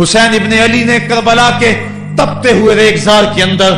حسین ابن علی نے کربلا کے تپتے ہوئے ریگزار کے اندر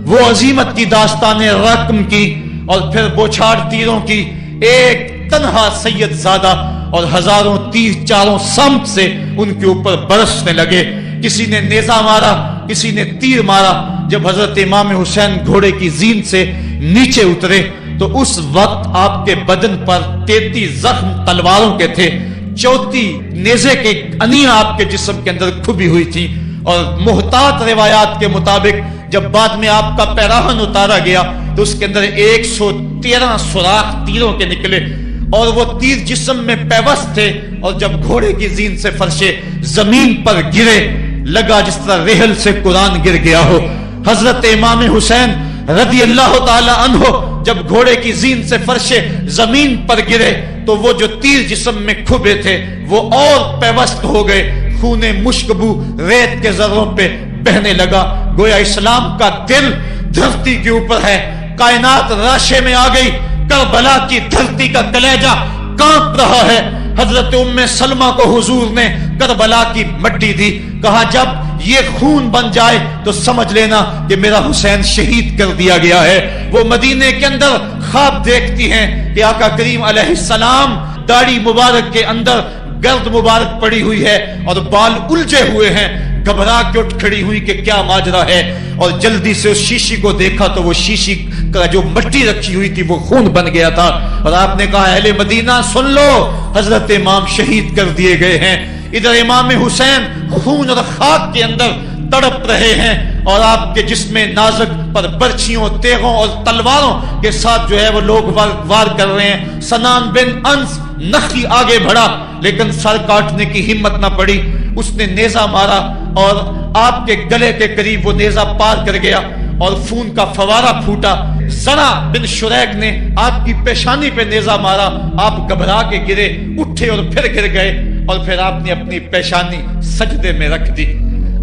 وہ عظیمت کی داستان رقم کی اور پھر بوچھاڑ تیروں کی، ایک تنہا سید زادہ اور ہزاروں تیر چاروں سمت سے ان کے اوپر برسنے لگے۔ کسی نے نیزہ مارا، کسی نے تیر مارا۔ جب حضرت امام حسین گھوڑے کی زین سے نیچے اترے تو اس وقت آپ کے بدن پر 33 زخم تلواروں کے تھے، 34 نیزے کی انیاں آپ کے جسم کے اندر کھبی ہوئی تھی، اور محتاط روایات کے مطابق جب بعد میں آپ کا پیراہن اتارا گیا تو اس کے اندر 113 سوراخ تیروں کے نکلے، اور وہ تیر جسم میں پیوست تھے، اور جب گھوڑے کی زین سے فرشے زمین پر گرے لگا جس طرح ریحل سے قرآن گر گیا ہو۔ حضرت امام حسین رضی اللہ تعالی عنہ جب گھوڑے کی زین سے فرشے زمین پر گرے تو وہ جو تیر جسم میں کھبے تھے وہ اور پیوست ہو گئے، خون مشکبو ریت کے ذروں پہ بہنے لگا، گویا اسلام کا دل دھرتی کے اوپر ہے، کائنات راشے میں آ گئی، کربلا کی دھرتی کا کلیجہ کانپ رہا ہے۔ حضرت ام سلمہ کو حضور نے کربلا کی مٹی دی، کہا جب یہ خون بن جائے تو سمجھ لینا کہ میرا حسین شہید کر دیا گیا ہے۔ وہ مدینے کے اندر خواب دیکھتی ہیں کہ آقا کریم علیہ السلام داڑھی مبارک کے اندر گرد مبارک پڑی ہوئی ہے اور بال الجھے ہوئے ہیں، گھبرا کے اٹھ کھڑی ہوئی کہ کیا ماجرا ہے، اور جلدی سے اس شیشی کو دیکھا تو وہ شیشی کا جو مٹی رکھی ہوئی تھی وہ خون بن گیا تھا، اور آپ نے کہا اہل مدینہ سن لو، حضرت امام شہید کر دیے گئے ہیں۔ ادھر امام حسین خون اور خاک کے اندر تڑپ رہے ہیں، اور آپ کے جسم نازک پر برچھیوں، تیغوں اور تلواروں کے ساتھ جو ہے وہ لوگ وار کر رہے ہیں۔ سنان بن انس نخی آگے بڑھا لیکن سر کاٹنے کی ہمت نہ پڑی، اس نے نیزہ مارا اور آپ کے گلے کے قریب وہ نیزہ پار کر گیا اور خون کا فوارہ پھوٹا۔ زرع بن شریک نے آپ کی پیشانی پہ نیزہ مارا، آپ گھبرا کے گرے، اٹھے اور پھر گر گئے، اور پھر آپ نے اپنی پیشانی سجدے میں رکھ دی،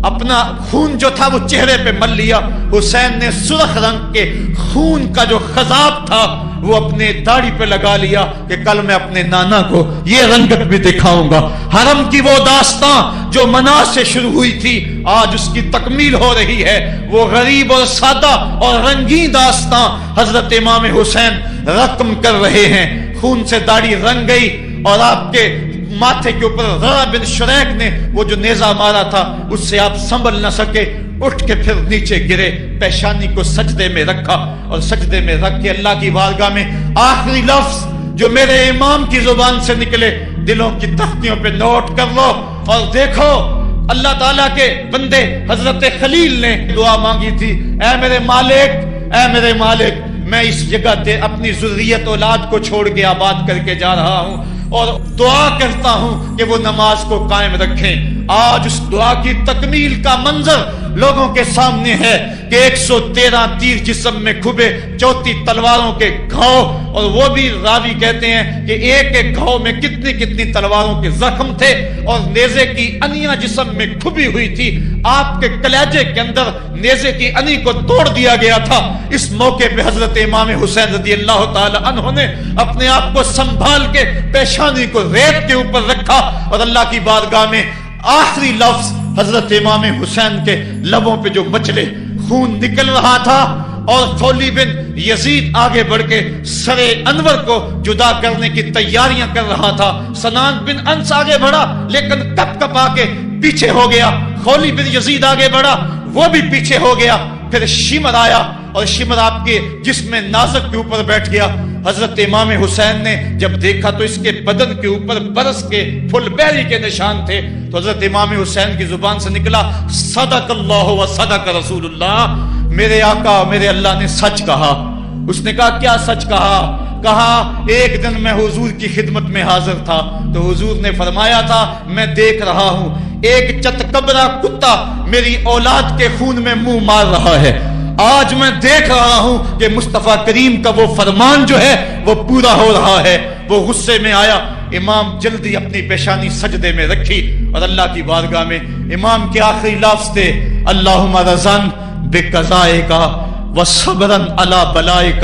اپنا خون جو تھا وہ چہرے پہ مل لیا۔ حسین نے سرخ رنگ کے خون کا جو خضاب تھا وہ اپنے داڑھی پہ لگا لیا کہ کل میں اپنے نانا کو یہ رنگت بھی دکھاؤں گا۔ حرم کی وہ داستان جو منا سے شروع ہوئی تھی آج اس کی تکمیل ہو رہی ہے، وہ غریب اور سادہ اور رنگین داستان حضرت امام حسین رقم کر رہے ہیں۔ خون سے داڑھی رنگ گئی، اور آپ کے ماتھے کے اوپر زرع بن شریک نے وہ جو نیزہ مارا تھا اس سے آپ سنبھل نہ سکے، اٹھ کے پھر نیچے گرے، پیشانی کو سجدے میں رکھا، اور سجدے میں رکھ کے اللہ کی بارگاہ میں آخری لفظ جو میرے امام کی زبان سے نکلے دلوں کی تختیوں پہ نوٹ کر لو اور دیکھو۔ اللہ تعالیٰ کے بندے حضرت خلیل نے دعا مانگی تھی، اے میرے مالک، اے میرے مالک، میں اس جگہ تے اپنی ذریت اولاد کو چھوڑ کے آباد کر کے جا رہا ہوں، اور دعا کرتا ہوں کہ وہ نماز کو قائم رکھیں۔ آج اس دعا کی تکمیل کا منظر لوگوں کے سامنے ہے کہ 113 تیر جسم میں کھبے، 34 تلواروں کے گھاؤ، اور وہ بھی راوی کہتے ہیں کہ ایک ایک گھاؤ میں کتنی کتنی تلواروں کے زخم تھے، اور نیزے کی انیاں جسم میں کھبی ہوئی تھی۔ آپ کے کلیجے کے اندر نیزے کی انی کو توڑ دیا گیا تھا۔ اس موقع پہ حضرت امام حسین رضی اللہ تعالی عنہ نے اپنے آپ کو سنبھال کے پیشانی کو ریت کے اوپر رکھا، اور اللہ کی بارگاہ میں آخری لفظ حضرت امام حسین کے لبوں پہ جو مچلے، خون نکل رہا تھا، اور خولی بن یزید آگے بڑھ کے سر انور کو جدا کرنے کی تیاریاں کر رہا تھا۔ سنان بن انس آگے بڑھا لیکن کپ کپا کے پیچھے ہو گیا، خولی بن یزید آگے بڑھا، وہ بھی پیچھے ہو گیا۔ پھر شمر آیا، اور شمر آپ کے جسم نازک کے اوپر بیٹھ گیا۔ حضرت امام حسین نے جب دیکھا تو اس کے بدن کے اوپر برس کے پھل بیری کے نشان تھے، تو حضرت امام حسین کی زبان سے نکلا، صدق اللہ و صدق رسول اللہ، میرے آقا میرے اللہ نے سچ کہا۔ اس نے کہا کیا سچ کہا؟ کہا ایک دن میں حضور کی خدمت میں حاضر تھا تو حضور نے فرمایا تھا میں دیکھ رہا ہوں ایک چتکبرا کتا میری اولاد کے خون میں منہ مار رہا ہے، آج میں دیکھ رہا ہوں کہ مصطفیٰ کریم کا وہ فرمان جو ہے وہ پورا ہو رہا ہے۔ وہ غصے میں آیا، امام جلدی اپنی پیشانی سجدے میں رکھی، اور اللہ کی بارگاہ میں امام کے آخری لفظ تھے، اللہم رضن بقضائک وصبرن علی بلائک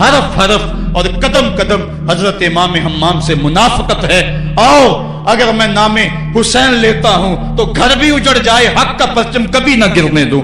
حرف حرف اور قدم قدم حضرت امام حمام سے منافقت ہے۔ آؤ اگر میں نام حسین لیتا ہوں تو گھر بھی اجڑ جائے، حق کا پرچم کبھی نہ گرنے دوں۔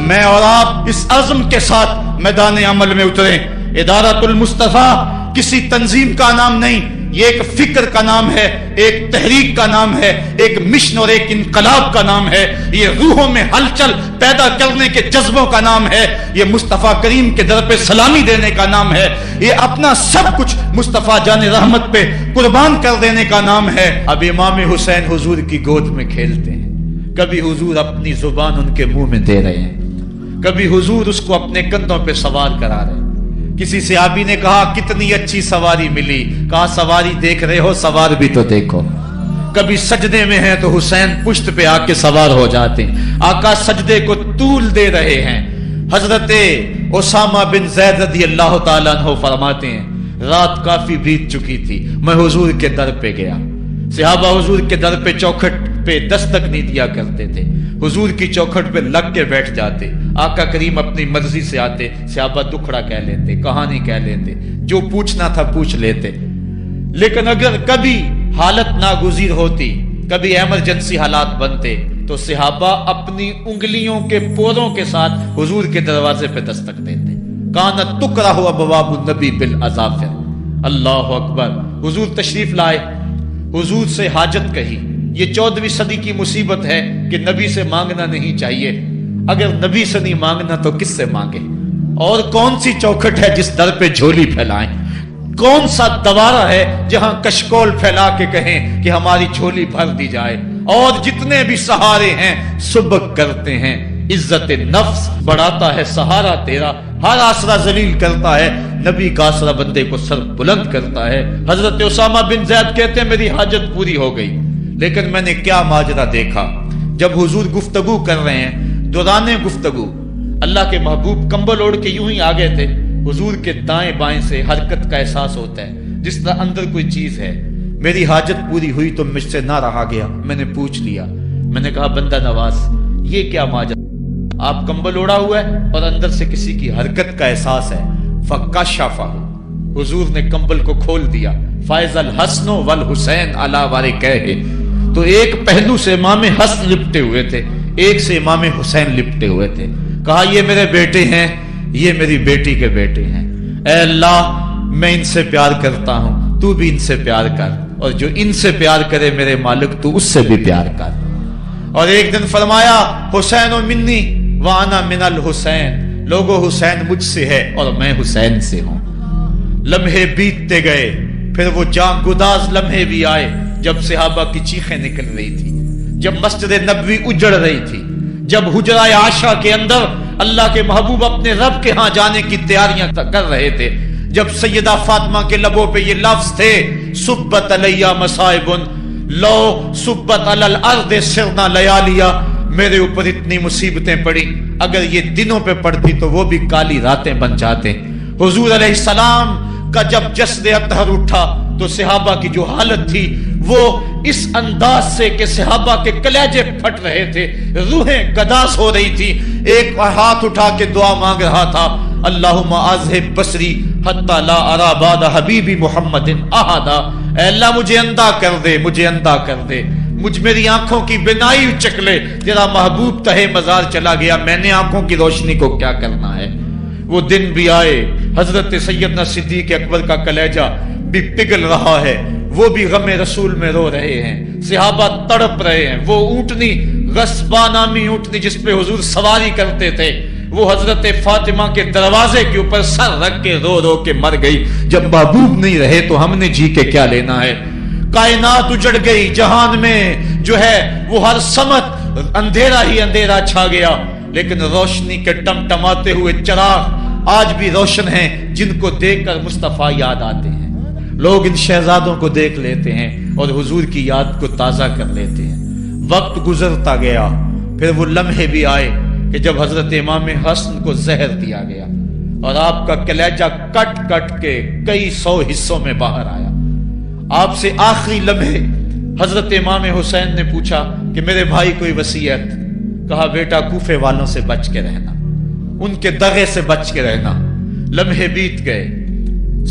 میں اور آپ اس عزم کے ساتھ میدان عمل میں اتریں۔ ادارۃ المصطفیٰ کسی تنظیم کا نام نہیں، یہ ایک فکر کا نام ہے، ایک تحریک کا نام ہے، ایک مشن اور ایک انقلاب کا نام ہے، یہ روحوں میں ہلچل پیدا کرنے کے جذبوں کا نام ہے، یہ مصطفیٰ کریم کے در پہ سلامی دینے کا نام ہے، یہ اپنا سب کچھ مصطفیٰ جان رحمت پہ قربان کر دینے کا نام ہے۔ اب امام حسین حضور کی گود میں کھیلتے ہیں، کبھی حضور اپنی زبان ان کے منہ میں دے رہے ہیں، کبھی حضور اس کو اپنے کندھوں پہ سوار کرا رہے ہیں۔ کسی صحابی نے کہا کتنی اچھی سواری ملی، کہا سواری دیکھ رہے ہو، سوار بھی تو دیکھو۔ کبھی سجدے میں ہیں تو حسین پشت پہ آ کے سوار ہو جاتے ہیں، آقا سجدے کو طول دے رہے ہیں۔ حضرت اسامہ بن زید رضی اللہ تعالیٰ عنہ فرماتے ہیں رات کافی بیت چکی تھی، میں حضور کے در پہ گیا۔ صحابہ حضور کے در پہ چوکھٹ پہ دستک نہیں دیا کرتے تھے، حضور کی چوکھٹ پہ لگ کے بیٹھ جاتے، آقا کریم اپنی مرضی سے آتے، صحابہ دکھڑا کہہ لیتے، کہانی کہہ لیتے، جو پوچھنا تھا پوچھ لیتے۔ لیکن اگر کبھی حالت ناگزیر ہوتی، کبھی ایمرجنسی حالات بنتے تو صحابہ اپنی انگلیوں کے پوروں کے ساتھ حضور کے دروازے پہ دستک دیتے۔ کانت تکرہ ابواب النبی بالاظافر، اللہ اکبر۔ حضور تشریف لائے، حضور سے حاجت کہی۔ یہ 14ویں صدی کی مصیبت ہے کہ نبی سے مانگنا نہیں چاہیے، اگر نبی سے نہیں مانگنا تو کس سے مانگے؟ اور کون سی چوکھٹ ہے جس در پہ جھولی پھیلائیں؟ کون سا دوارہ ہے جہاں کشکول پھیلا کے کہیں کہ ہماری جھولی بھر دی جائے؟ اور جتنے بھی سہارے ہیں سبک کرتے ہیں، عزت نفس بڑھاتا ہے سہارا تیرا، ہر آسرا ذلیل کرتا ہے، نبی کا آسرا بندے کو سر بلند کرتا ہے۔ حضرت اسامہ بن زید کہتے ہیں میری حاجت پوری ہو گئی، لیکن میں نے کیا ماجرا دیکھا۔ جب حضور گفتگو کر رہے ہیں، دوران گفتگو اللہ کے محبوب کمبل اوڑھ کے یوں ہی آگے تھے، حضور کے دائیں بائیں سے حرکت کا احساس ہوتا ہے جس طرح اندر کوئی چیز ہے۔ میری حاجت پوری ہوئی تو مجھ سے نہ رہا گیا، میں نے پوچھ لیا، میں نے کہا بندہ نواز یہ کیا ماجرا؟ آپ کمبل اوڑھا ہوا ہے اور اندر سے کسی کی حرکت کا احساس ہے۔ فکشفہ، حضور نے کمبل کو کھول دیا۔ فائز الحسن والحسین علی وارکیہ، تو ایک پہلو سے امام حسن لپٹے ہوئے تھے، ایک سے امام حسین لپٹے ہوئے تھے۔ کہا یہ میرے بیٹے ہیں، یہ میری بیٹی کے بیٹے ہیں، اے اللہ میں ان سے پیار کرتا ہوں، تو بھی ان سے پیار کر، اور جو ان سے پیار کرے میرے مالک تو اس سے بھی پیار کر۔ اور ایک دن فرمایا حسین منی وانا من الحسین، لوگو حسین مجھ سے ہے اور میں حسین سے ہوں۔ لمحے بیتتے گئے، پھر وہ جاں گداز لمحے بھی آئے جب صحابہ کی چیخیں نکل رہی تھی، جب مسجد نبوی اجڑ رہی تھی، جب حجرہ عائشہ کے اندر اللہ کے محبوب اپنے رب کے ہاں جانے کی تیاریاں کر رہے تھے، جب سیدہ فاطمہ کے لبوں پہ یہ لفظ تھے سبت علیہ مصائب لو سبت علی الارض سرنا لیالیا، میرے اوپر اتنی مصیبتیں پڑی، اگر یہ دنوں پہ پڑتی تو وہ بھی کالی راتیں بن جاتے۔ حضور علیہ السلام کا جب جسد اطہر اٹھا تو صحابہ کی جو حالت تھی وہ اس انداز سے کہ صحابہ کے کلیجے پھٹ رہے تھے، روحیں گداس ہو رہی تھی۔ ایک ہاتھ اٹھا کے دعا مانگ رہا تھا، اللہم اذہب بصری حتی لا ارا بعد حبیبی محمد احدا، اے اللہ مجھے اندھا کر دے، مجھے اندھا کر دے، میری آنکھوں کی بینائی چک لے، تیرا محبوب تہے مزار چلا گیا، میں نے آنکھوں کی روشنی کو کیا کرنا ہے؟ وہ دن بھی آئے، حضرت سیدنا صدیق اکبر کا کلیجہ بھی پگھل رہا ہے، وہ بھی غم رسول میں رو رہے ہیں، صحابہ تڑپ رہے ہیں۔ وہ اونٹنی غصبہ نامی اونٹنی جس پہ حضور سواری کرتے تھے، وہ حضرت فاطمہ کے دروازے کے اوپر سر رکھ کے رو رو کے مر گئی۔ جب محبوب نہیں رہے تو ہم نے جی کے کیا لینا ہے؟ کائنات اجڑ گئی، جہان میں جو ہے وہ ہر سمت اندھیرا ہی اندھیرا چھا گیا، لیکن روشنی کے ٹمٹماتے ہوئے چراغ آج بھی روشن ہیں، جن کو دیکھ کر مصطفیٰ یاد آتے ہیں۔ لوگ ان شہزادوں کو دیکھ لیتے ہیں اور حضور کی یاد کو تازہ کر لیتے ہیں۔ وقت گزرتا گیا، پھر وہ لمحے بھی آئے کہ جب حضرت امام حسن کو زہر دیا گیا اور آپ کا کلیجہ کٹ کٹ کے کئی سو حصوں میں باہر آیا۔ آپ سے آخری لمحے حضرت امام حسین نے پوچھا کہ میرے بھائی کوئی وصیت؟ کہا بیٹا کوفے والوں سے بچ کے رہنا، ان کے دغے سے بچ کے رہنا، لمحے بیت گئے،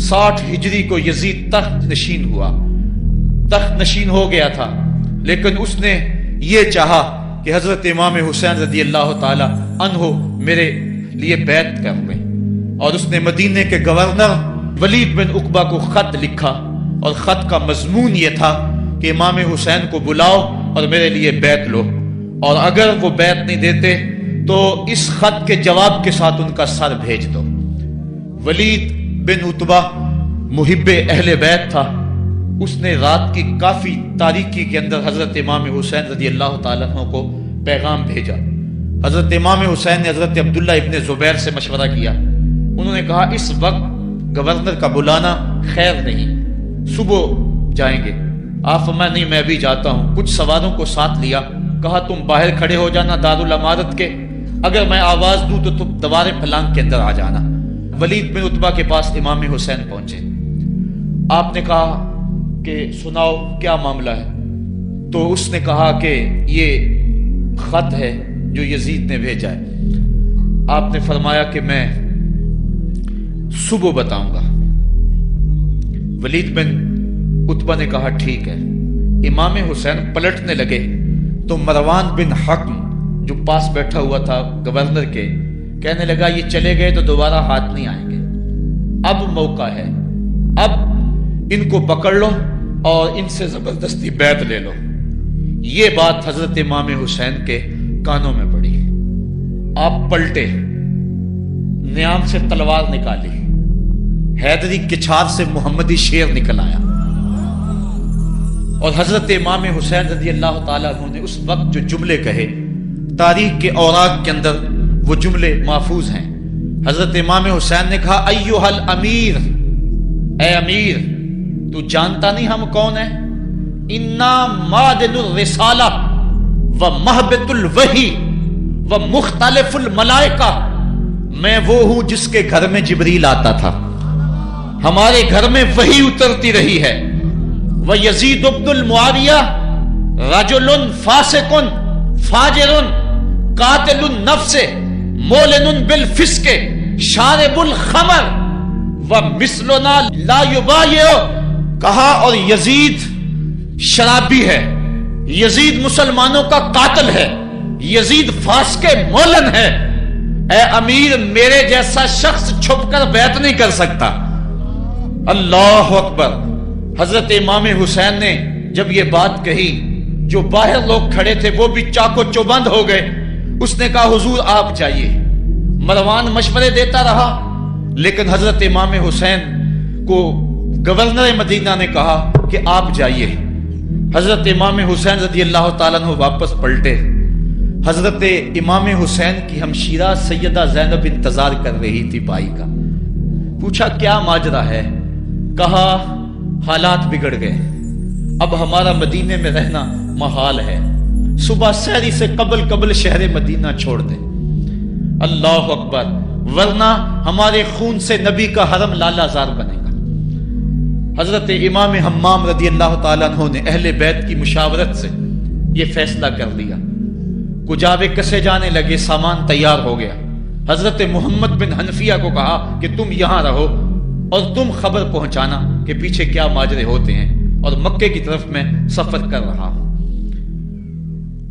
60 ہجری کو یزید تخت نشین ہوا، تخت نشین ہو گیا تھا، لیکن اس نے یہ چاہا کہ حضرت امام حسین رضی اللہ تعالی عنہ میرے لیے بیعت کر لیں، اور اس نے مدینے کے گورنر ولید بن عقبہ کو خط لکھا، اور خط کا مضمون یہ تھا کہ امام حسین کو بلاؤ اور میرے لیے بیعت لو، اور اگر وہ بیعت نہیں دیتے تو اس خط کے جواب کے ساتھ ان کا سر بھیج دو۔ ولید بن عتبہ محب اہل بیت تھا، اس نے رات کی کافی تاریکی کے اندر حضرت امام حسین رضی اللہ تعالیٰ عنہ کو پیغام بھیجا۔ حضرت امام حسین نے حضرت عبداللہ ابن زبیر سے مشورہ کیا، انہوں نے کہا اس وقت گورنر کا بلانا خیر نہیں، صبح جائیں گے۔ آپ فرمایا نہیں میں بھی جاتا ہوں، کچھ سواروں کو ساتھ لیا، کہا تم باہر کھڑے ہو جانا دارالامارت کے، اگر میں آواز دوں تو تم دوارے پلانگ کے اندر آ جانا۔ ولید بن عتبہ کے پاس امام حسین پہنچے، آپ نے کہا کہ سناؤ کیا معاملہ ہے؟ تو اس نے کہا کہ یہ خط ہے جو یزید نے بھیجا ہے۔ آپ نے فرمایا کہ میں صبح بتاؤں گا۔ ولید بن عتبہ نے کہا ٹھیک ہے۔ امام حسین پلٹنے لگے تو مروان بن حکم جو پاس بیٹھا ہوا تھا گورنر کے، کہنے لگا یہ چلے گئے تو دوبارہ ہاتھ نہیں آئیں گے، اب موقع ہے، اب ان کو پکڑ لو اور ان سے زبردستی بیعت لے لو۔ یہ بات حضرت امام حسین کے کانوں میں پڑی، آپ پلٹے، نیام سے تلوار نکالی، حیدری کچھار سے محمدی شیر نکل آیا، اور حضرت امام حسین رضی اللہ تعالیٰ عنہ نے اس وقت جو جملے کہے، تاریخ کے اوراق کے اندر وہ جملے محفوظ ہیں۔ حضرت امام حسین نے کہا ایھا الامیر، اے امیر تو جانتا نہیں ہم کون ہیں؟ انا معدن الرسالہ و مہبط الوحی و مختلف الملائکہ، میں وہ ہوں جس کے گھر میں جبریل آتا تھا، ہمارے گھر میں وحی اترتی رہی ہے۔ ویزید بن المعاویہ رجل فاسق فاجر قاتل النفس مولن بالفسق شارب الخمر ومثلنا لا یبایع، کہا اور یزید شرابی ہے، یزید مسلمانوں کا قاتل ہے، یزید فاسق مولن ہے، اے امیر میرے جیسا شخص چھپ کر بیعت نہیں کر سکتا۔ اللہ اکبر۔ حضرت امام حسین نے جب یہ بات کہی، جو باہر لوگ کھڑے تھے وہ بھی چاقو چوبند ہو گئے۔ اس نے کہا حضور آپ جائیے۔ مروان مشورے دیتا رہا، لیکن حضرت امام حسین کو گورنر مدینہ نے کہا کہ آپ جائیے۔ حضرت امام حسین رضی اللہ تعالیٰ عنہ واپس پلٹے۔ حضرت امام حسین کی ہمشیرہ سیدہ زینب انتظار کر رہی تھی بھائی کا۔ پوچھا کیا ماجرا ہے؟ کہا حالات بگڑ گئے، اب ہمارا مدینے میں رہنا محال ہے، صبح سحری سے قبل شہر مدینہ چھوڑ دیں۔ اللہ اکبر، ورنہ ہمارے خون سے نبی کا حرم لالا زار بنے گا۔ حضرت امام حمام رضی اللہ تعالیٰ عنہ نے اہل بیت کی مشاورت سے یہ فیصلہ کر لیا۔ کجاوے کسے جانے لگے، سامان تیار ہو گیا۔ حضرت محمد بن حنفیہ کو کہا کہ تم یہاں رہو اور تم خبر پہنچانا کہ پیچھے کیا ماجرے ہوتے ہیں، اور مکے کی طرف میں سفر کر رہا ہوں۔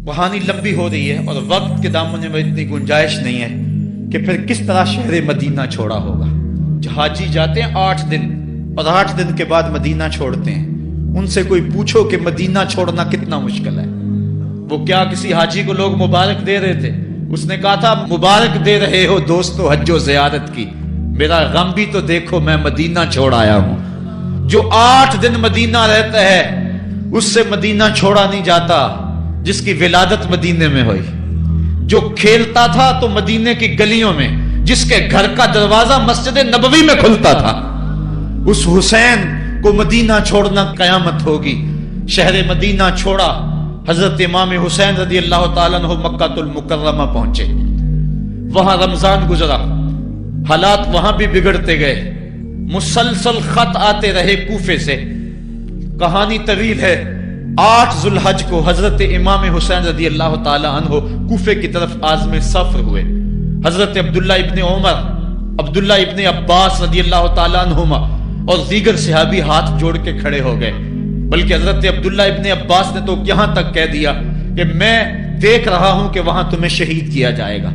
کہانی لمبی ہو رہی ہے اور وقت کے دامن میں اتنی گنجائش نہیں ہے کہ پھر کس طرح شہر مدینہ چھوڑا ہوگا۔ حاجی جاتے ہیں 8 دن اور 8 دن کے بعد مدینہ چھوڑتے ہیں، ان سے کوئی پوچھو کہ مدینہ چھوڑنا کتنا مشکل ہے۔ وہ کیا کسی حاجی کو لوگ مبارک دے رہے تھے، اس نے کہا تھا مبارک دے رہے ہو دوستو حج و زیارت کی، میرا غم بھی تو دیکھو، میں مدینہ چھوڑ آیا ہوں۔ جو 8 دن مدینہ رہتا ہے اس سے مدینہ چھوڑا نہیں جاتا، جس کی ولادت مدینے میں ہوئی، جو کھیلتا تھا تو مدینے کی گلیوں میں، جس کے گھر کا دروازہ مسجد نبوی میں کھلتا تھا، اس حسین کو مدینہ چھوڑنا قیامت ہوگی۔ شہر مدینہ چھوڑا، حضرت امام حسین رضی اللہ تعالیٰ عنہ مکہ المکرمہ پہنچے، وہاں رمضان گزرا، حالات وہاں بھی بگڑتے گئے، مسلسل خط آتے رہے کوفے سے۔ کہانی طویل ہے۔ 8 ذوالحج کو حضرت امام حسین رضی اللہ تعالی عنہ کوفے کی طرف عازم سفر ہوئے۔ حضرت عبداللہ ابن عمر عبداللہ ابن عباس رضی اللہ تعالیٰ عنہما اور دیگر صحابی ہاتھ جوڑ کے کھڑے ہو گئے، بلکہ حضرت عبداللہ ابن عباس نے تو یہاں تک کہہ دیا کہ میں دیکھ رہا ہوں کہ وہاں تمہیں شہید کیا جائے گا،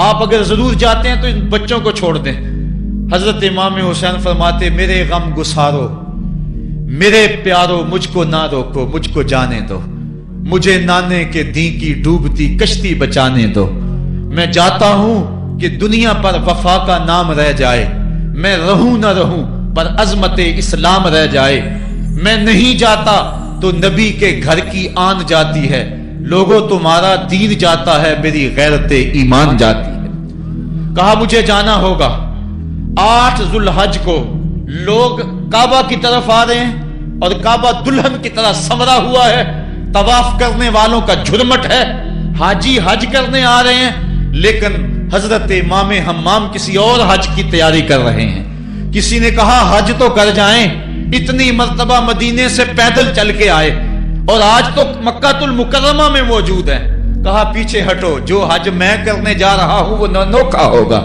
آپ اگر ضرور جاتے ہیں تو ان بچوں کو چھوڑ دیں۔ حضرت امام حسین فرماتے میرے غم گسارو، میرے پیارو مجھ کو نہ روکو، مجھ کو جانے دو، مجھے نانے کے دین کی ڈوبتی کشتی بچانے دو، میں جاتا ہوں کہ دنیا پر وفا کا نام رہ جائے، میں رہوں نہ رہوں پر عظمت اسلام رہ جائے، میں نہیں جاتا تو نبی کے گھر کی آن جاتی ہے، لوگوں تمہارا دین جاتا ہے، میری غیرت ایمان جاتی ہے۔ کہا مجھے جانا ہوگا۔ 8 ذوالحج کو لوگ کعبہ کی طرف آ رہے ہیں اور کعبہ دلہن کی طرح سمرا ہوا ہے، طواف کرنے والوں کا جھرمٹ ہے، حاجی حج کرنے آ رہے ہیں، لیکن حضرت امام حمام کسی اور حج کی تیاری کر رہے ہیں۔ کسی نے کہا حج تو کر جائیں، اتنی مرتبہ مدینے سے پیدل چل کے آئے اور آج تو مکہ المکرمہ میں موجود ہیں۔ کہا پیچھے ہٹو، جو حج میں کرنے جا رہا ہوں وہ انوکھا ہوگا،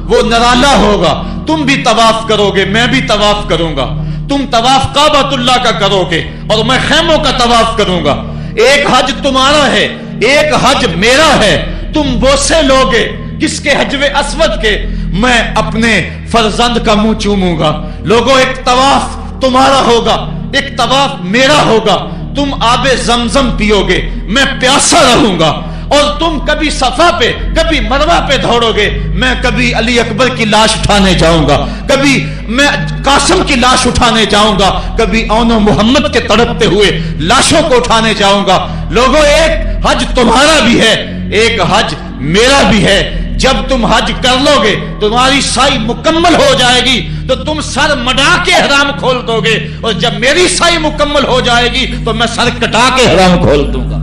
وہ نرالا ہوگا، تم بھی طواف کرو گے، میں بھی طواف کروں گا، تم طواف کعبۃ اللہ کا کرو گے اور میں خیموں کا طواف کروں گا۔ ایک حج تمہارا ہے، ایک حج میرا ہے، تم بوسے لوگے کس کے حجر اسود کے، میں اپنے فرزند کا منہ چوموں گا۔ لوگوں ایک طواف تمہارا ہوگا، ایک طواف میرا ہوگا، تم آب زمزم پیو گے، میں پیاسا رہوں گا، اور تم کبھی صفا پہ کبھی مروہ پہ دوڑو گے، میں کبھی علی اکبر کی لاش اٹھانے جاؤں گا، کبھی میں قاسم کی لاش اٹھانے جاؤں گا، کبھی اون و محمد کے تڑپتے ہوئے لاشوں کو اٹھانے جاؤں گا۔ لوگوں ایک حج تمہارا بھی ہے، ایک حج میرا بھی ہے۔ جب تم حج کر لو گے تمہاری سائی مکمل ہو جائے گی تو تم سر مڈا کے احرام کھول دو گے، اور جب میری سائی مکمل ہو جائے گی تو میں سر کٹا کے احرام کھول دوں گا۔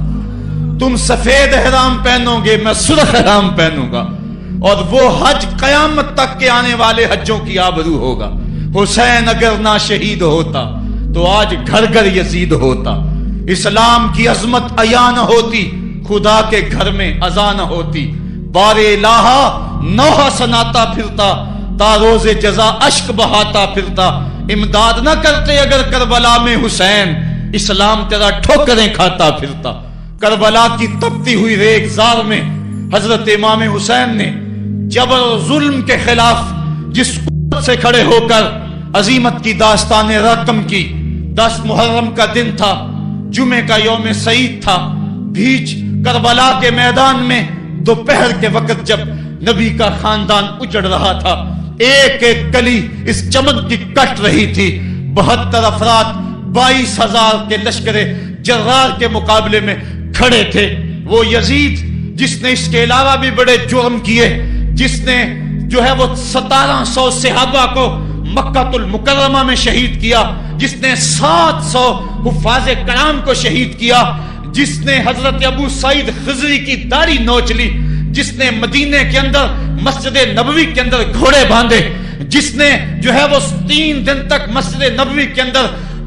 تم سفید احرام پہنو گے، میں سرخ احرام پہنوں گا، اور وہ حج قیامت تک کے آنے والے حجوں کی آبرو ہوگا۔ حسین اگر نہ شہید ہوتا تو آج گھر گھر یزید ہوتا، اسلام کی عظمت عیاں نہ ہوتی، خدا کے گھر میں اذان نہ ہوتی، بار الہا نوحہ سناتا پھرتا، تا روز جزا اشک بہاتا پھرتا، امداد نہ کرتے اگر کربلا میں حسین، اسلام تیرا ٹھوکریں کھاتا پھرتا۔ کربلا کی تپتی ہوئی ریگزار میں حضرت امام حسین نے جبر و ظلم کے خلاف جس قوت سے کھڑے ہو کر عظیمت کی داستان رقم کی۔ 10 محرم کا دن تھا، جمعے کا یوم سعید تھا، بھیچ کربلا کے میدان میں دوپہر کے وقت جب نبی کا خاندان اجڑ رہا تھا، ایک ایک کلی اس چمن کی کٹ رہی تھی، 72 افراد 22,000 کے لشکر جرار کے مقابلے میں کھڑے تھے۔ وہ یزید جس نے اس کے علاوہ بھی بڑے جرم کیے، جس نے جو ہے وہ 1700 صحابہ کو مکہ المکرمہ میں شہید کیا، جس نے 700 حفاظ کرام کو شہید کیا، جس نے حضرت ابو سعید خضری کی داڑھی نوچ لی، جس نے مدینے کے اندر مسجد نبوی کے اندر گھوڑے باندھے، جس نے جو ہے وہ 3 دن تک مسجد نبوی کے اندر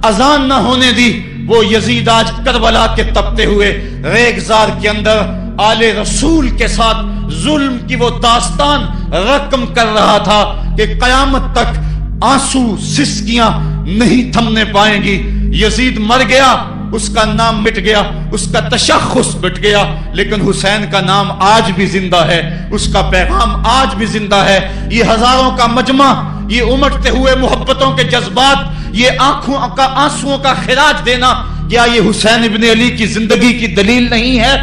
اذان نہ ہونے دی، وہ یزید آج کربلا کے تپتے ہوئے ریگزار کے اندر آل رسول کے ساتھ ظلم کی وہ داستان رقم کر رہا تھا کہ قیامت تک آنسو سسکیاں نہیں تھمنے پائیں گی۔ یزید مر گیا، اس کا نام مٹ گیا، اس کا تشخص مٹ گیا، لیکن حسین کا نام آج بھی زندہ ہے، اس کا پیغام آج بھی زندہ ہے۔ یہ ہزاروں کا مجمع، یہ امٹتے ہوئے محبتوں کے جذبات، یہ آنکھوں کا آنسوؤں کا خراج دینا، کیا یہ حسین ابن علی کی زندگی کی دلیل نہیں ہے؟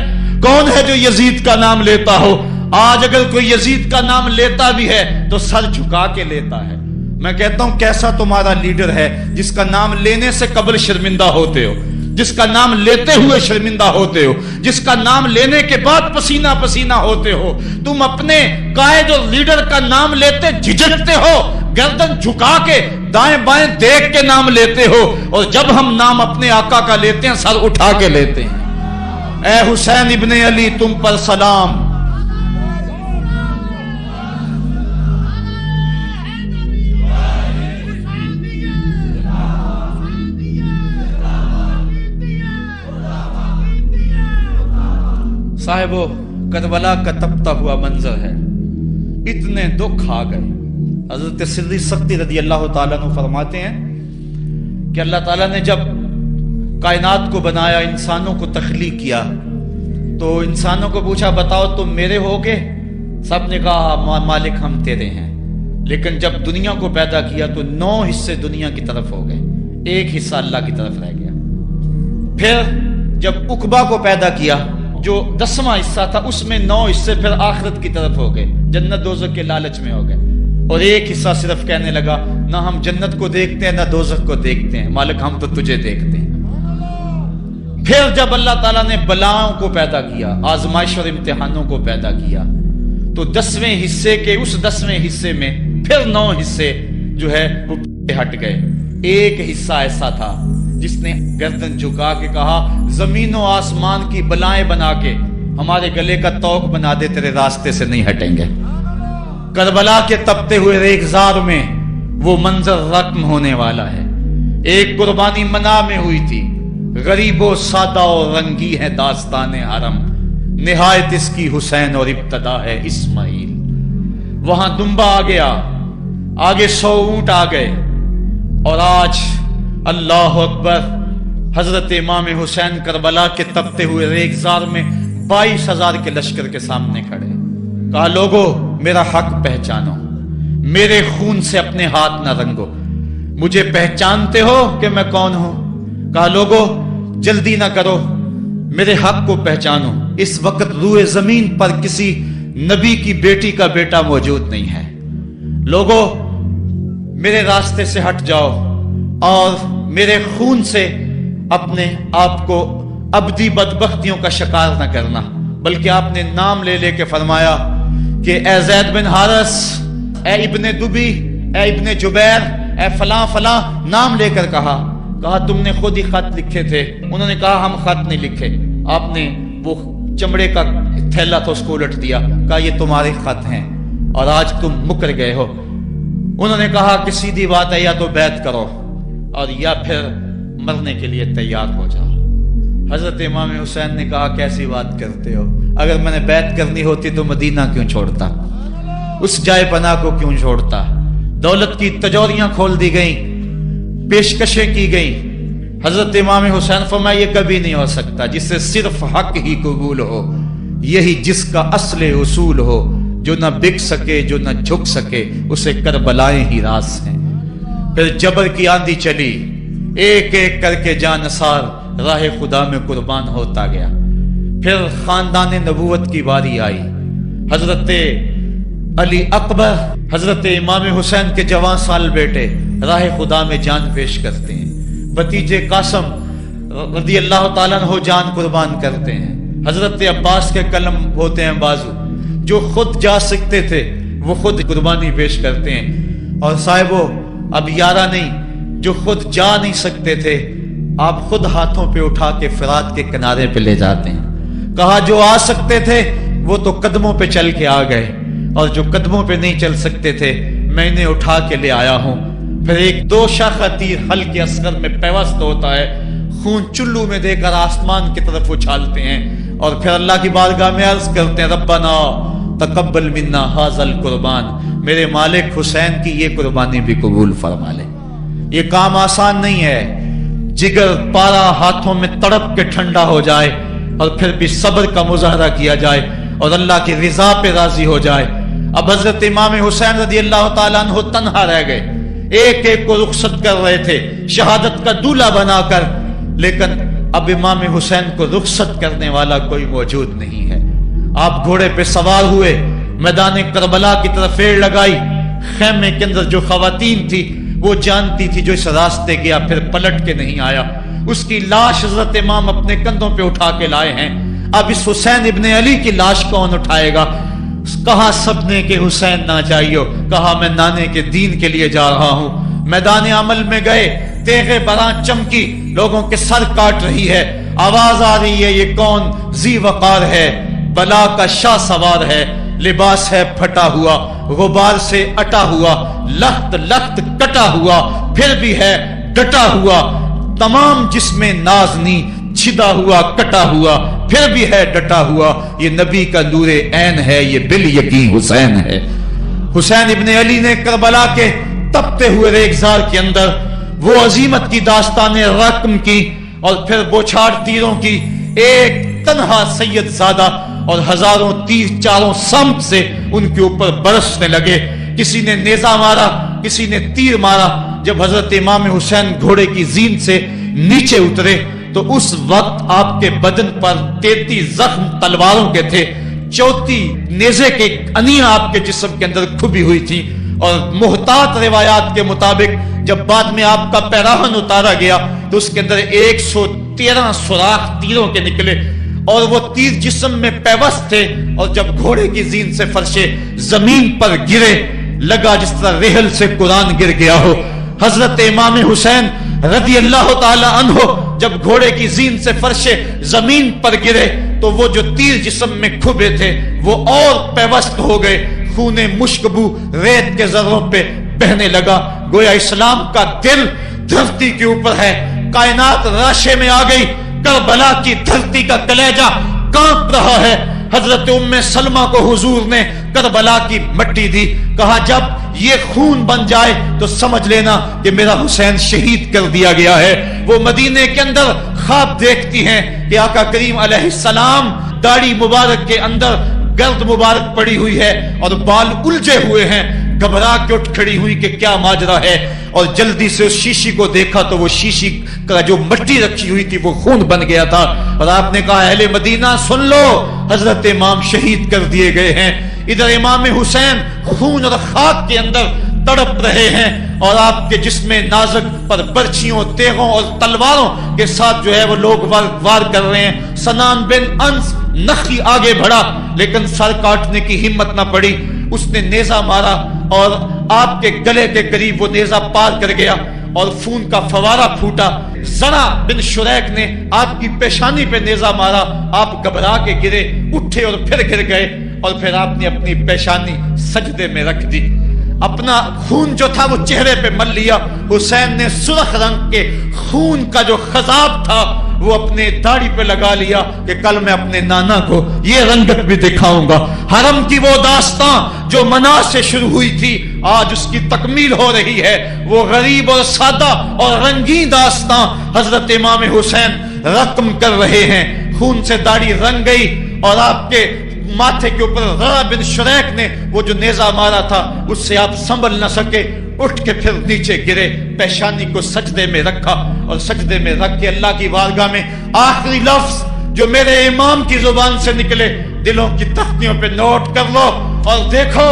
کون ہے جو یزید کا نام لیتا ہو؟ آج اگر کوئی یزید کا نام لیتا بھی ہے تو سر جھکا کے لیتا ہے۔ میں کہتا ہوں کیسا تمہارا لیڈر ہے جس کا نام لینے سے قبل شرمندہ ہوتے ہو، جس کا نام لیتے ہوئے شرمندہ ہوتے ہو، جس کا نام لینے کے بعد پسینہ پسینہ ہوتے ہو۔ تم اپنے قائد اور لیڈر کا نام لیتے جھجکتے ہو، گردن جھکا کے دائیں بائیں دیکھ کے نام لیتے ہو، اور جب ہم نام اپنے آقا کا لیتے ہیں سر اٹھا کے لیتے ہیں۔ اے حسین ابن علی تم پر سلام۔ صاحبو، کربلا کا تپتا ہوا منظر ہے، اتنے دکھ آ گئے، حضرت سری سختی رضی اللہ تعالیٰ عنہ فرماتے ہیں کہ اللہ تعالیٰ نے جب کائنات کو بنایا، انسانوں کو تخلیق کیا، تو انسانوں کو پوچھا بتاؤ تم میرے ہوگے؟ سب نے کہا مالک ہم تیرے ہیں۔ لیکن جب دنیا کو پیدا کیا تو 9 حصے دنیا کی طرف ہو گئے، 1 حصہ اللہ کی طرف رہ گیا۔ پھر جب عقبہ کو پیدا کیا جو 10واں حصہ تھا، اس میں 9 حصے پھر آخرت کی طرف ہو گئے، جنت دوزخ کے لالچ میں ہو گئے، اور 1 حصہ صرف کہنے لگا نہ ہم جنت کو دیکھتے ہیں نہ دوزخ کو دیکھتے ہیں، مالک ہم تو تجھے دیکھتے ہیں۔ پھر جب اللہ تعالیٰ نے بلاؤں کو پیدا کیا، آزمائش اور امتحانوں کو پیدا کیا، تو 10ویں حصے کے اس 10ویں حصے میں پھر 9 حصے جو ہے وہ ہٹ گئے۔ 1 حصہ ایسا تھا جس نے گردن جھکا کے کہا زمین و آسمان کی بلائیں بنا کے ہمارے گلے کا توق بنا دے، تیرے راستے سے نہیں ہٹیں گے۔ کربلا کے تپتے ہوئے ریگزار میں وہ منظر رقم ہونے والا ہے۔ ایک قربانی منا میں ہوئی تھی، غریب و سادہ اور رنگی ہے داستان حرم، نہایت اس کی حسین اور ابتدا ہے اسماعیل۔ وہاں دمبا آ گیا، آگے 100 اونٹ آ گئے، اور آج اللہ اکبر حضرت امام حسین کربلا کے تپتے ہوئے ریگزار میں 22,000 کے لشکر کے سامنے کھڑے۔ کہا لوگو میرا حق پہچانو، میرے خون سے اپنے ہاتھ نہ رنگو، مجھے پہچانتے ہو کہ میں کون ہوں؟ کہا لوگو جلدی نہ کرو، میرے حق کو پہچانو، اس وقت روئے زمین پر کسی نبی کی بیٹی کا بیٹا موجود نہیں ہے۔ لوگو میرے راستے سے ہٹ جاؤ اور میرے خون سے اپنے آپ کو ابدی بدبختیوں کا شکار نہ کرنا، بلکہ آپ نے نام لے لے کے فرمایا کہ اے زید بن حارث، اے ابن دبی، اے ابن جبیر، اے فلاں فلاں، نام لے کر کہا تم نے خود ہی خط لکھے تھے۔ انہوں نے کہا ہم خط نہیں لکھے۔ آپ نے وہ چمڑے کا تھیلا تھا اس کو الٹ دیا، کہا یہ تمہارے خط ہیں اور آج تم مکر گئے ہو۔ انہوں نے کہا کہ سیدھی بات ہے، یا تو بیعت کرو اور یا پھر مرنے کے لیے تیار ہو جاؤ۔ حضرت امام حسین نے کہا کیسی بات کرتے ہو، اگر میں نے بیعت کرنی ہوتی تو مدینہ کیوں چھوڑتا، اس جائے پناہ کو کیوں چھوڑتا۔ دولت کی تجوریاں کھول دی گئیں، پیشکشیں کی گئیں۔ حضرت امام حسین فرمایا یہ کبھی نہیں ہو سکتا، جس سے صرف حق ہی قبول ہو، یہی جس کا اصل اصول ہو، جو نہ بک سکے جو نہ جھک سکے، اسے کربلائیں ہی راس ہیں۔ پھر جبر کی آندھی چلی، ایک ایک کر کے جانثار راہ خدا میں قربان ہوتا گیا۔ پھر خاندان نبوت کی باری آئی، حضرت علی اکبر حضرت امام حسین کے جوان سال بیٹے راہ خدا میں جان پیش کرتے ہیں، بھتیجے قاسم رضی اللہ تعالیٰ عنہ جان قربان کرتے ہیں، حضرت عباس کے قلم ہوتے ہیں بازو، جو خود جا سکتے تھے وہ خود قربانی پیش کرتے ہیں، اور صاحبو اب یارہ نہیں، جو خود جا نہیں سکتے تھے آپ خود ہاتھوں پہ اٹھا کے فرات کے کنارے پہ لے جاتے ہیں۔ کہا جو آ سکتے تھے وہ تو قدموں پہ چل کے آ گئے، اور جو قدموں پہ نہیں چل سکتے تھے میں انہیں اٹھا کے لے آیا ہوں۔ پھر ایک 2 شاخہ تیر ہلکے اصغر میں پیوست ہوتا ہے، خون چلو میں دے کر آسمان کی طرف اچھالتے ہیں، اور پھر اللہ کی بارگاہ میں عرض کرتے ہیں ربنا تقبل منا ھذا القربان، میرے مالک حسین کی یہ قربانی بھی قبول فرما لے۔ یہ کام آسان نہیں ہے، جگر پارا ہاتھوں میں تڑپ کے ٹھنڈا ہو جائے اور پھر بھی صبر کا مظاہرہ کیا جائے اور اللہ کی رضا پہ راضی ہو جائے۔ اب حضرت امام حسین رضی اللہ تعالیٰ عنہ تنہا رہ گئے، ایک ایک کو رخصت کر رہے تھے شہادت کا دولہا بنا کر، لیکن اب امام حسین کو رخصت کرنے والا کوئی موجود نہیں ہے۔ آپ گھوڑے پہ سوار ہوئے، میدان کربلا کی طرف ایڑ لگائی، خیمے کے اندر جو خواتین تھی وہ جانتی تھی جو اس راستے گیا پھر پلٹ کے نہیں آیا، اس کی لاش حضرت امام اپنے کندھوں پہ اٹھا کے لائے ہیں۔ اب اس حسین ابن علی کی لاش کون اٹھائے گا؟ کہا سب نے کہ حسین نہ جائیو، کہا میں نانے کے دین کے لیے جا رہا ہوں۔ میدان عمل میں گئے، تیغ براں چمکی، لوگوں کے سر کاٹ رہی ہے، آواز آ رہی ہے یہ کون ذی وقار ہے، بلا کا شاہ سوار ہے، لباس ہے پھٹا ہوا، غبار سے اٹا ہوا، لخت لخت کٹا ہوا، پھر بھی ہے ڈٹا ہوا، تمام جسم نازنی چھدا ہوا کٹا ہوا، پھر بھی ہے ڈٹا ہوا، یہ نبی کا نور عین ہے، یہ بال یقین حسین ہے۔ حسین ابن علی نے کربلا کے تپتے ہوئے ریگزار کے اندر وہ عظیمت کی داستان رقم کی اور پھر بوچھاڑ تیروں کی ایک تنہا سید زادہ اور ہزاروں تیر چاروں سمت سے ان کے اوپر برسنے لگے. کسی نے نیزہ مارا, کسی نے تیر مارا. جب حضرت امام حسین گھوڑے کی زین سے نیچے اترے تو اس وقت آپ کے بدن پر 33 زخم تلواروں کے تھے, 34 نیزے کے انیاں آپ کے جسم کے اندر کھبی ہوئی تھی. اور محتاط روایات کے مطابق جب بعد میں آپ کا پیراہن اتارا گیا تو اس کے اندر 113 سوراخ تیروں کے نکلے اور وہ تیر جسم میں پیوست تھے. اور جب گھوڑے کی زین سے فرشے زمین پر گرے لگا جس طرح ریحل سے قرآن گر گیا ہو. حضرت امام حسین رضی اللہ تعالی عنہ جب گھوڑے کی زین سے فرشے زمین پر گرے تو وہ جو تیر جسم میں کھبے تھے وہ اور پیوست ہو گئے. خون مشکبو ریت کے ذروں پہ بہنے لگا. گویا اسلام کا دل دھرتی کے اوپر ہے. کائنات راشے میں آ گئی. کربلا کی دھرتی کا کلیجہ کانپ رہا ہے. حضرت ام سلمہ کو حضور نے کربلا کی مٹی دی. کہا جب یہ خون بن جائے تو سمجھ لینا کہ میرا حسین شہید کر دیا گیا ہے. وہ مدینے کے اندر خواب دیکھتی ہیں کہ آقا کریم علیہ السلام داڑھی مبارک کے اندر گرد مبارک پڑی ہوئی ہے اور بال الجھے ہوئے ہیں. گھبرا کے اٹھ کھڑی ہوئی کہ کیا ماجرا ہے, اور جلدی سے اس شیشی کو دیکھا تو وہ شیشی کا جو مٹی رکھی ہوئی تھی وہ خون بن گیا تھا. اور آپ نے کہا اہل مدینہ سن لو, حضرت امام شہید کر دیے گئے ہیں. ادھر امام حسین خون اور خاک کے اندر تڑپ رہے ہیں اور آپ کے جسم نازک پر برچھیوں, تیغوں اور تلواروں کے ساتھ جو ہے وہ لوگ وار کر رہے ہیں. سنان بن انس نخی آگے بڑھا لیکن سر کاٹنے کی ہمت نہ پڑی. اس نے نیزہ مارا اور آپ کے گلے کے قریب وہ نیزہ پار کر گیا اور خون کا فوارہ پھوٹا. زرع بن شریک نے آپ کی پیشانی پہ نیزہ مارا. آپ گھبرا کے گرے, اٹھے اور پھر گر گئے اور پھر آپ نے اپنی پیشانی سجدے میں رکھ دی. اپنا خون جو تھا وہ چہرے پہ مل لیا. حسین نے سرخ رنگ کے خون کا جو خضاب تھا وہ اپنے داڑھی پہ لگا لیا کہ کل میں اپنے نانا کو یہ رنگت بھی دکھاؤں گا. حرم کی وہ داستان جو منا سے شروع ہوئی تھی آج اس کی تکمیل ہو رہی ہے. وہ غریب اور سادہ اور رنگین داستان حضرت امام حسین رقم کر رہے ہیں. خون سے داڑھی رنگ گئی اور آپ کے ماتھے کے اوپر زرع بن شریک نے وہ جو نیزہ مارا تھا اس سے آپ سنبھل نہ سکے, اٹھ کے پھر نیچے گرے, پیشانی کو سجدے میں رکھا اور سجدے میں رکھ کے اللہ کی بارگاہ میں آخری لفظ جو میرے امام کی زبان سے نکلے دلوں کی تختیوں پہ نوٹ کر لو اور دیکھو.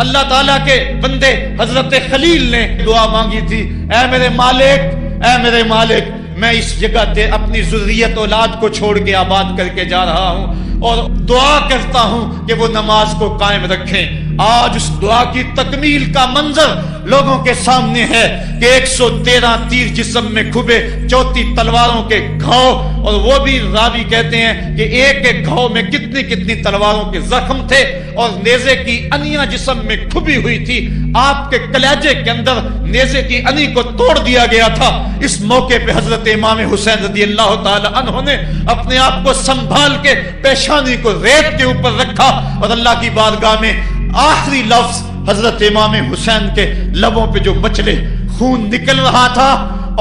اللہ تعالیٰ کے بندے حضرت خلیل نے دعا مانگی تھی, اے میرے مالک, اے میرے مالک, میں اس جگہ تے اپنی ذریت اولاد کو چھوڑ کے آباد کر کے جا رہا ہوں اور دعا کرتا ہوں کہ وہ نماز کو قائم رکھیں. آج اس دعا کی تکمیل کا منظر لوگوں کے سامنے ہے کہ 113 تیر جسم میں کھبے, 34 تلواروں کے گھاؤ, اور وہ بھی راوی کہتے ہیں کہ ایک ایک گھاؤ میں کتنی کتنی تلواروں کے زخم تھے اور نیزے کی انیاں جسم میں کھبی ہوئی تھی. آپ کے کلیجے کے اندر نیزے کی انی کو توڑ دیا گیا تھا. اس موقع پہ حضرت امام حسین رضی اللہ تعالی عنہ نے اپنے آپ کو سنبھال کے پیشانی کو ریت کے اوپر رکھا اور اللہ کی بارگاہ میں آخری لفظ حضرت امام حسین کے لبوں پہ جو مچلے خون نکل رہا تھا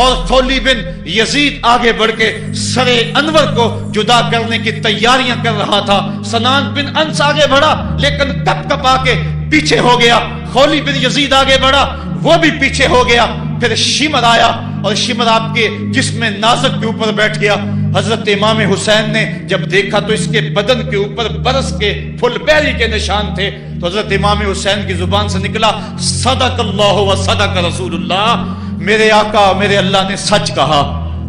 اور خولی بن یزید آگے بڑھ کے سر انور کو جدا کرنے کی تیاریاں کر رہا تھا. سنان بن انس آگے بڑھا لیکن کپ کپا کے پیچھے ہو گیا. خولی بن یزید آگے بڑھا, وہ بھی پیچھے ہو گیا. پھر شمر آیا اور شمر آپ کے جسم نازک کے اوپر بیٹھ گیا. حضرت امام حسین نے جب دیکھا تو اس کے بدن کے اوپر برس کے پھل بیری کے نشان تھے. تو حضرت امام حسین کی زبان سے نکلا, صدق اللہ و صدق رسول اللہ, میرے آقا میرے اللہ نے سچ کہا.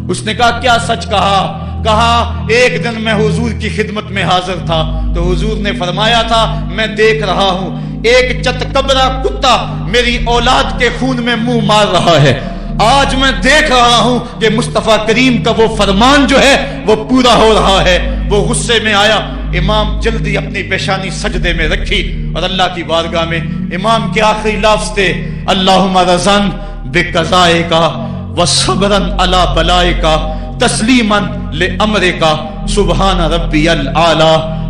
اس نے کہا کیا سچ کہا؟ کہا ایک دن میں حضور کی خدمت میں حاضر تھا تو حضور نے فرمایا تھا میں دیکھ رہا ہوں ایک چتکبرا کتا میری اولاد کے خون میں منہ مار رہا ہے. آج میں دیکھ رہا ہوں کہ مصطفیٰ کریم کا وہ فرمان جو ہے وہ پورا ہو رہا ہے. وہ غصے میں آیا. امام جلدی اپنی پیشانی سجدے میں رکھی اور اللہ کی بارگاہ میں امام کے آخری لفظ تھے, اللہم رضن بقضائک وصبرن علی بلائک تسلیما لامرک سبحان ربی الاعلی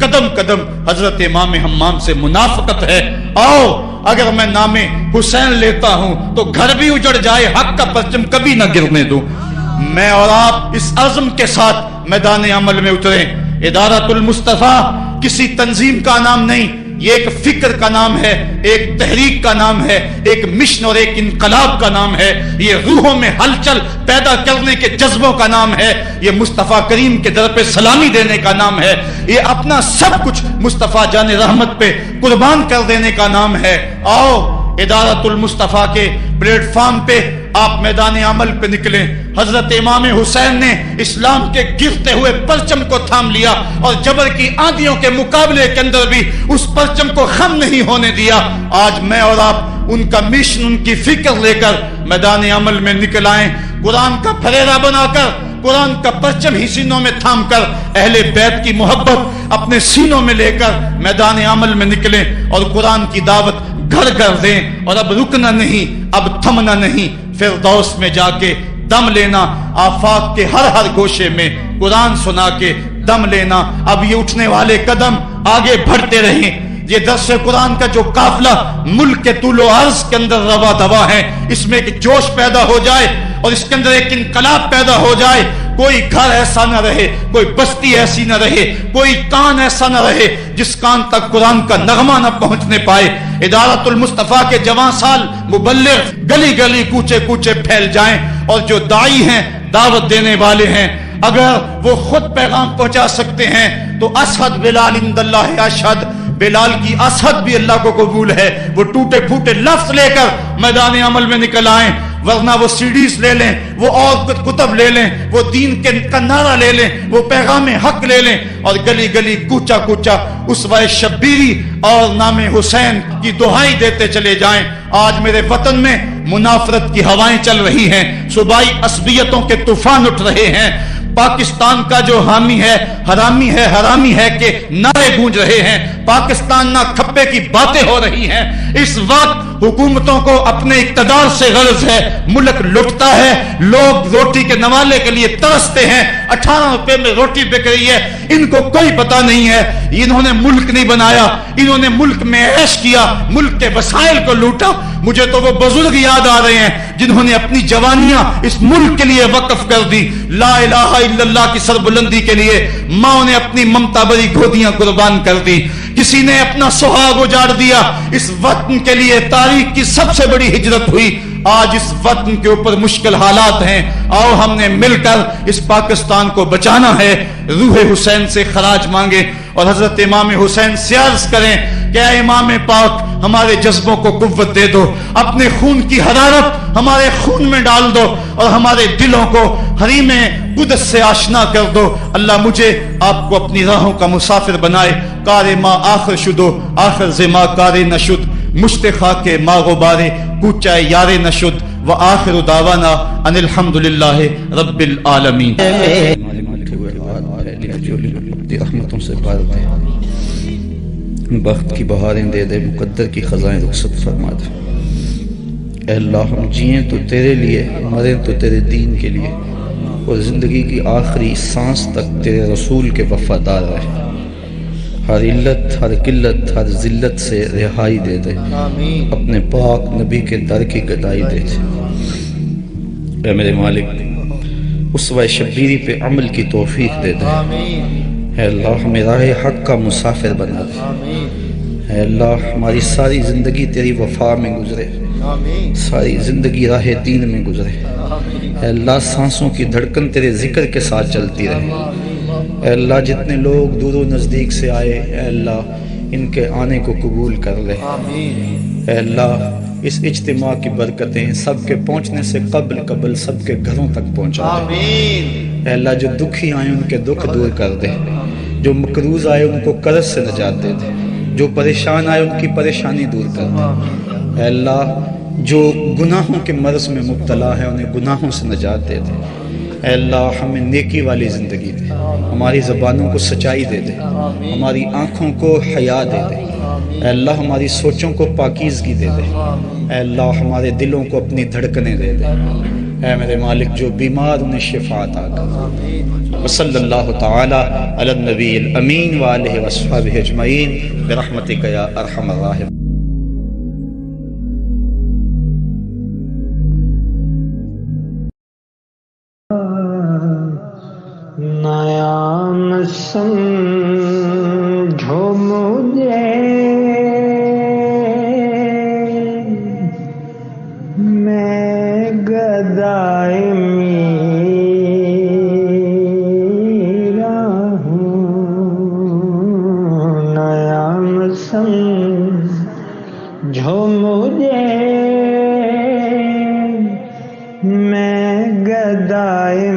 قدم قدم حضرت امام حمام سے منافقت ہے۔ آؤ اگر میں نام حسین لیتا ہوں تو گھر بھی اجڑ جائے، حق کا پرچم کبھی نہ گرنے دوں۔ میں اور آپ اس عزم کے ساتھ میدان عمل میں اتریں۔ ادارۃ المصطفیٰ کسی تنظیم کا نام نہیں، یہ ایک فکر کا نام ہے، ایک تحریک کا نام ہے، ایک مشن اور ایک انقلاب کا نام ہے، یہ روحوں میں ہلچل پیدا کرنے کے جذبوں کا نام ہے، یہ مصطفیٰ کریم کے در پہ سلامی دینے کا نام ہے، یہ اپنا سب کچھ مصطفیٰ جان رحمت پہ قربان کر دینے کا نام ہے۔ آؤ ادارۃ المصطفیٰ کے پلیٹ فارم پہ آپ میدان عمل پہ نکلیں۔ حضرت امام حسین نے اسلام کے گرتے ہوئے پرچم کو تھام لیا اور جبر کی آندھیوں کے مقابلے کے اندر بھی اس پرچم کو خم نہیں ہونے دیا۔ آج میں اور آپ ان کا مشن، ان کی فکر لے کر میدان عمل میں نکل آئیں، قرآن کا پھریرا بنا کر، قرآن کا پرچم ہی سینوں میں تھام کر، اہل بیت کی محبت اپنے سینوں میں لے کر میدان عمل میں نکلیں اور قرآن کی دعوت گھر گھر دیں۔ اور اب رکنا نہیں، اب تھمنا نہیں، فردوس میں جا کے دم لینا، آفاق کے ہر ہر گوشے میں قرآن سنا کے دم لینا۔ اب یہ اٹھنے والے قدم آگے بڑھتے رہیں۔ یہ درس قرآن کا جو قافلہ ملک کے طول و عرض کے اندر روا دوا ہے، اس میں ایک جوش پیدا ہو جائے اور اس کے اندر ایک انقلاب پیدا ہو جائے۔ کوئی گھر ایسا نہ رہے، کوئی بستی ایسی نہ رہے، کوئی کان ایسا نہ رہے جس کان تک قرآن کا نغمہ نہ پہنچنے پائے۔ ادارۃ المصطفیٰ کے جوان سال مبلغ گلی گلی کوچے کوچے پھیل جائیں، اور جو داعی ہیں، دعوت دینے والے ہیں، اگر وہ خود پیغام پہنچا سکتے ہیں تو اشہد بلال عند اللہ اشہد، بلال کی اشہد بھی اللہ کو قبول ہے۔ وہ ٹوٹے پھوٹے لفظ لے کر میدان عمل میں نکل آئیں، ورنہ وہ سیڈیز لے لیں، وہ اور کتب لے لیں، وہ دین کا نعرہ لے لیں، وہ پیغام حق لے لیں، اور گلی گلی کوچا کوچا اسوہ شبیری اور نام حسین کی دہائی دیتے چلے جائیں۔ آج میرے وطن میں منافرت کی ہوائیں چل رہی ہیں، صوبائی عصبیتوں کے طوفان اٹھ رہے ہیں۔ پاکستان کا جو حامی ہے، حرامی ہے کہ نعرے گونج رہے ہیں، پاکستان نہ کھپے کی باتیں ہو رہی ہیں۔ اس وقت حکومتوں کو اپنے اقتدار سے غرض ہے، ملک لٹتا ہے، لوگ روٹی کے نوالے کے لیے ترستے ہیں، 18 روپے میں روٹی بک رہی ہے، ان کو کوئی پتہ نہیں ہے انہوں نے ملک نہیں بنایا، انہوں نے ملک میں عیش کیا، ملک کے وسائل کو لوٹا۔ مجھے تو وہ بزرگ یاد آ رہے ہیں جنہوں نے اپنی جوانیاں اس ملک کے لیے وقف کر دی، لا الہ الا اللہ کی سربلندی کے لیے ماں نے اپنی ممتا بری گودیاں قربان کر دی، کسی نے اپنا سہاگ اجاڑ دیا۔ اس وطن کے لیے تاریخ کی سب سے بڑی ہجرت ہوئی۔ آج اس وطن کے اوپر مشکل حالات ہیں، آؤ ہم نے مل کر اس پاکستان کو بچانا ہے۔ روح حسین سے خراج مانگے اور حضرت امام حسین سے عرض کریں کہ اے امام پاک، ہمارے جذبوں کو قوت دے دو، اپنے خون کی حرارت ہمارے خون میں ڈال دو اور ہمارے دلوں کو حریم قدس سے آشنا کر دو۔ اللہ مجھے آپ کو اپنی راہوں کا مسافر بنائے۔ کار ما آخر شدو آخر زما کار نشد، مشت خاک ما غبارے کوچہ یار نشد، وآخر دعوانا ان الحمدللہ رب العالمین۔ رحمتوں سے بھر دے، بخت کی بہاریں دے دے، مقدر کی خزائیں رخصت فرما دے۔ اے اللہ ہم جئیں تو تیرے لیے، مریں تو تیرے دین کے لیے، اور زندگی کی آخری سانس تک تیرے رسول کے وفادار رہے۔ ہر علت، ہر قلت، ہر ذلت سے رہائی دے دے، اپنے پاک نبی کے در کی گدائی دے دے۔ اے میرے مالک، اسوہ شبیری پہ عمل کی توفیق دے دے۔ اے اللہ ہمیں راہ حق کا مسافر بنا دے۔ اے اللہ ہماری ساری زندگی تیری وفا میں گزرے، ساری زندگی راہ دین میں گزرے۔ اے اللہ سانسوں کی دھڑکن تیرے ذکر کے ساتھ چلتی رہے۔ اے اللہ جتنے لوگ دور و نزدیک سے آئے، اے اللہ ان کے آنے کو قبول کر لے۔ اے اللہ اس اجتماع کی برکتیں سب کے پہنچنے سے قبل سب کے گھروں تک پہنچا دے۔ اے اللہ جو دکھی آئے ان کے دکھ دور کر دے، جو مقروض آئے ان کو قرض سے نجات دے دے، جو پریشان آئے ان کی پریشانی دور کر دے۔ اے اللہ جو گناہوں کے مرض میں مبتلا ہے انہیں گناہوں سے نجات دے دے۔ اے اللہ ہمیں نیکی والی زندگی دے، ہماری زبانوں کو سچائی دے دے، ہماری آنکھوں کو حیا دے دے۔ اے اللہ ہماری سوچوں کو پاکیزگی دے دے۔ اے اللہ ہمارے دلوں کو اپنی دھڑکنیں دے دے۔ اے میرے مالک جو بیمار انہیں شفا عطا کر۔ وصلی اللہ تعالی علی النبی الامین وآلہ وصحبہ اجمعین برحمتک یا ارحم الراحمین۔ نیا سمجھو مجھے میں گدائے میرا ہوں، نیا سمجھو مجھے میں گدائے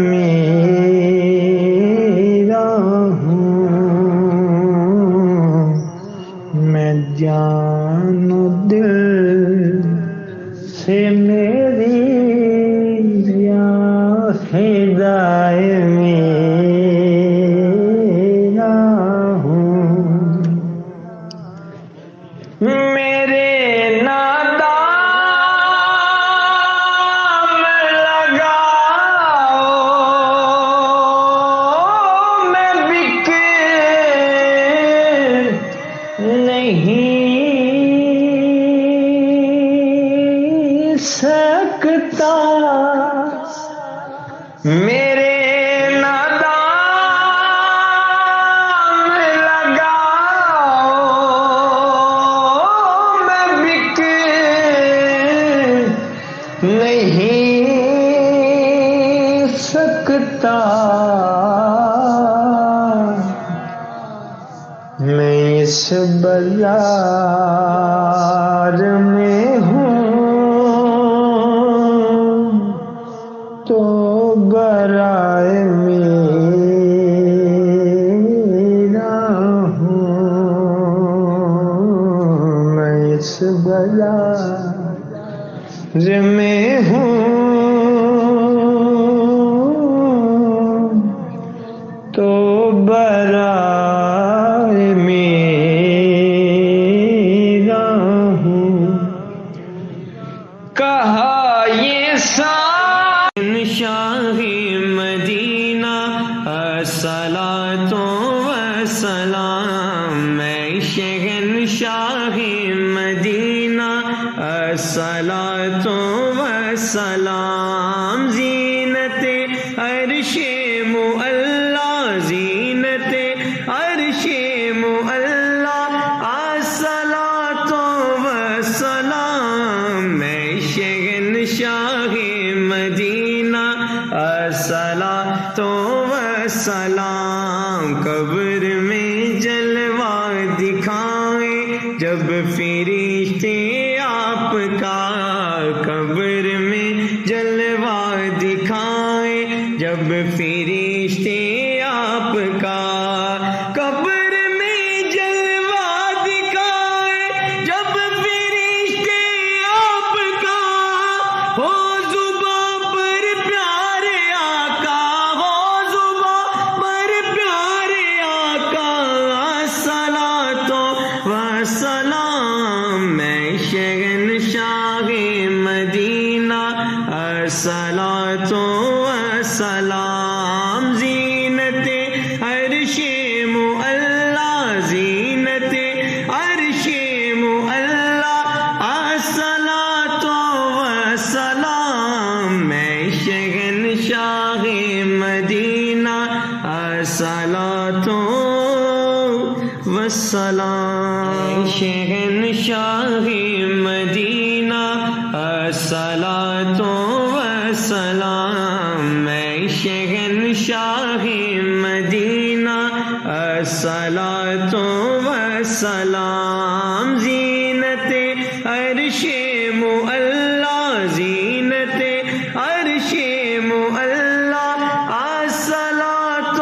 جان و دل سے میری یا فدائے میرا ہوں، میرے نادام لگاؤ، میں بک نہیں سکتا، میرے نادام لگاؤ، میں بک نہیں سکتا، میں اس بازار میں ہوں تو برائے میرا ہوں، میں اس بازار میں ہوں تو برائے میرا ہوں، کہا یہ شاہ مدینہ الصلاۃ والسلام، میں شہنشاہ مدینہ الصلاۃ والسلام، زینت عرش معلا، زینت عرش معلا الصلاۃ والسلام، میں شہنشاہ مدینہ الصلاۃ والسلام، قبر میں جلوہ دکھائیں جب فرشتے آپ کا، قبر میں جلوہ دکھائیں جب فرشتے آپ کا، قبر میں جلوہ دکھائیں جب فرشتے آپ کا، ہو زباں پر پیارے آقا، ہو زباں پر پیارے آقا، الصلاۃ والسلام، میں شہنشاہ مدینہ الصلاۃ والسلام، زینت عرش معلا، زینت عرش معلا الصلاۃ والسلام، میں شہنشاہ مدینہ الصلاۃ والسلام، شہنشاہ مدینہ الصلاۃ والسلام، میں شہنشاہ مدینہ الصلاۃ والسلام، زینت عرش معلا، زینت عرش معلا الصلاۃ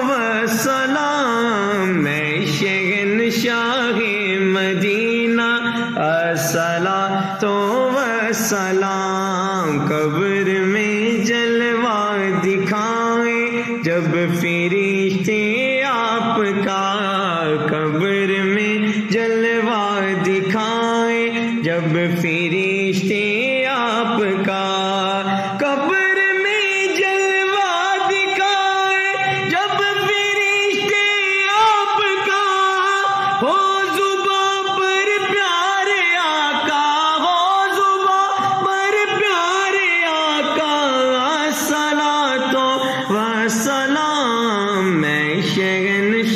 والسلام، میں شہنشاہ مدینہ الصلاۃ والسلام، قبر میں جلوہ دکھائیں جب فرشتے آپ کا، قبر میں جلوہ دکھائیں جب فرشتے آپ کا، قبر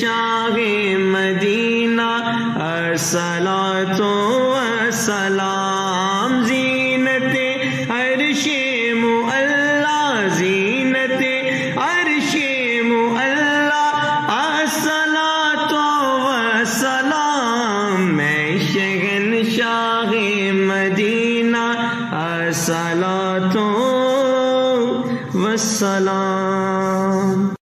شاہ مدینہ الصلاۃ والسلام زینت عرش معلا زینت عرش معلا الصلاۃ والسلام میں شہنشاہ مدینہ الصلاۃ والسلام.